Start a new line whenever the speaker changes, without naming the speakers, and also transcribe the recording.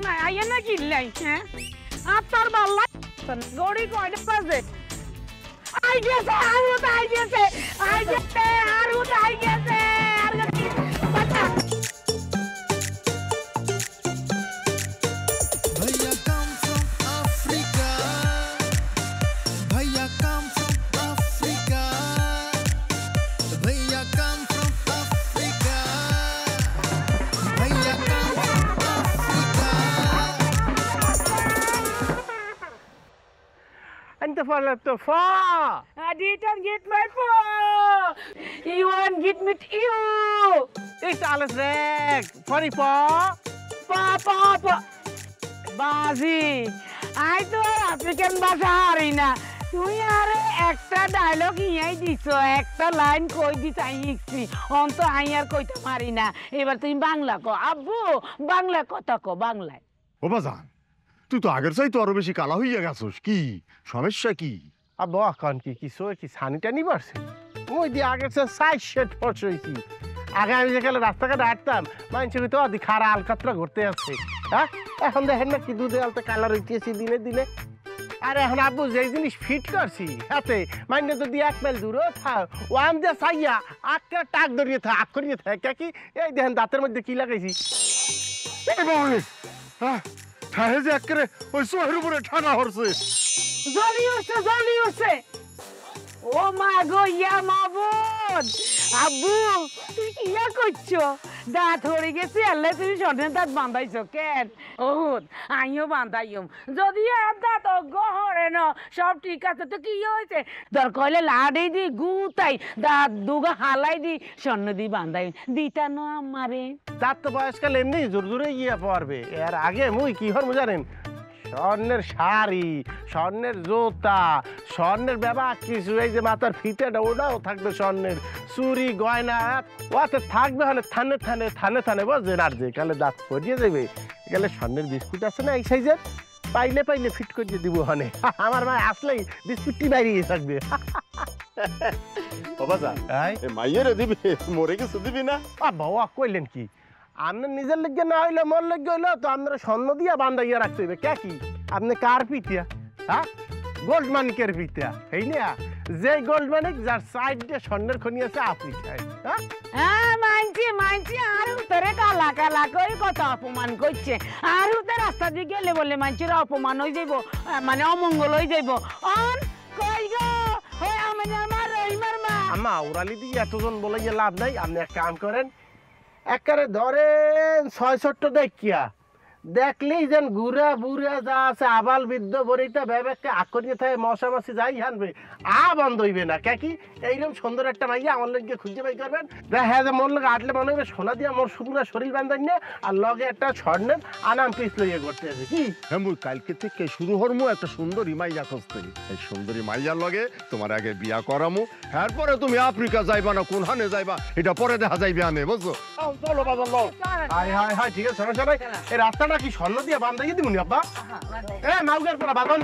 না আইয়া না কিল্লাই হ্যাঁ আপনার বাল্লা গড়ি কয়টা বাজে আই গেছে আরু আই গেছে বাচ্চা
भैया come from Africa भैया come from Africa भैया come from Africa भैया come from Africa
انت فلت فا
I didn't get my phone. You won't get me to you.
ist alles weg funny pa
Pa. বাজি I তো African ভাষা হারি না তুই আরে একটা ডায়লগ ইয়াই দিছো একটা লাইন কই দিছ আই ইকছি অন্ত আই আর কইতে পারি না এবার তুমি বাংলা কও আব্বু বাংলা কথা কও বাংলায়
ও বাজান তুই তো আগের চাই তো আরো বেশি কালা হইয়া গেছস কি সমস্যা কি
আব্বা এখন কি সই কি সানিটা নি পারছে ওই দি আগে সে সাইড শেড পড়ছইছি আগে আমি যেখানে রাস্তাঘাটে হাঁটতাম মানুষ তো আদি খারা আলকাতরা ঘুরতে আসছে হ্যাঁ এখন দেখেন না কি দুধে আলতে কালার হইতেছি দিনে দিনে আর এখন আব্বু যেই জিনিস ফিট করছি হাতে মাইনে যদি 1 মাইল দূরে থাক ও আম দিয়ে চাইয়া আটটা টাক ধরিয়ে থাক আখ করিয়ে থাকে কি এই দেখেন দাঁতের মধ্যে কি লাগাইছি
এই বাবা হ্যাঁ ঠাহে যে একরে ওই সোহের উপরে ঠানা হরছে
জলি উঠছে ও মা গো ইয়া মাবুদ আব্বু তুই কি ইয়া করছো দাঁত হরে গেছে আল্লাহ তুমি স্বর্ণের দাঁত বান্ধাইছো কেন ওহুদ আইও বান্ধাইম যদি আর দাঁত অজ্ঞ হরে ন সব ঠিক আছে তো কি হয়েছে দরকার হলে লাড়ি দি গুতাই দাঁত দুগা হালাই দি স্বর্ণ দি বান্ধাই দিতা ন আমারে
দাঁত তো বয়সকাল এমনি জোর জোরে গিয়ে পড়বে এর আগে মুই কি হরমু জানেন স্বর্ণের শাড়ি স্বর্ণের জুতা স্বর্ণের ব্যবহার কিছু এই যে মাথার ফিতেটা ওটাও থাকবে স্বর্ণের চুরি গয়না ওতে থাকবে হলে থানে বুঝছেন আর যে কালে দাঁত পরিয়ে দেবে গেলে স্বর্ণের বিস্কুট আছে না এই সাইজের পাইলে ফিট করিয়ে দিব হনে আমার ভাই আসলেই বিস্কুটটি বাইরে থাকবে
বাবা যা মাইয়েরে দিবি মরে কিছু দিবি না
বাবা কইলেন কি আপনার নিজের লেগে না হইলে মোর লেগে হইলো তো আপনার স্বর্ণ দিয়া বান্ধাইয়া রাখতে হইবে কে কি আপনি কার পিতিয়া হ্যাঁ গোল্ড মানিকের পিতিয়া এই না যে গোল্ড মানিক যার সাইড দিয়ে স্বর্ণের খনি আছে আফ্রিকায়
হ্যাঁ মানছি আর উত্তরে কালা করে কত অপমান করছে আর উত্তর রাস্তা দিয়ে গেলে বলে মানছির অপমান হয়ে যাইব মানে অমঙ্গল হয়ে যাইব অন কই গো ওই আমার রহিমার মা
আমা ওরালি দিয়ে এতজন বলে গিয়ে লাভ নাই আপনি এক কাম করেন একেবারে ধরেন ৬৬ দেখিয়া দেখলেই যেন ঘুরা বুড়া যা আছে আবাল বৃদ্ধ বরিটা ভেবেকে আকরিয়ে থাকে মশা মাছি যাই হানবে বন্ধ হইবে না কে কি এইরকম সুন্দর একটা মাইয়া আমার লোককে খুঁজে বাই করবেন হ্যাঁ যে মোর লোক আটলে মনে হবে সোনা দিয়া মোর শুকনা শরীর বান্ধাই নিয়ে আর লগে একটা স্বর্ণের আনাম পিস লইয়ে করতে আছে কি
হ্যাঁ মুই কালকে থেকে শুরু হরমু একটা সুন্দরী মাইয়া খুঁজতে এই সুন্দরী মাইয়ার লগে তোমার আগে বিয়া করামু এরপরে তুমি আফ্রিকা যাইবা না কোন হানে যাইবা এটা পরে দেখা যাইবে আনে বুঝছো
চলো বাবা লো হাই ঠিক আছে সমস্যা নাই এই রাস্তাটা কি স্বর্ণ দিয়ে বান্ধাইয়ে দিবনি আব্বা মাউগের পরা বাঁধন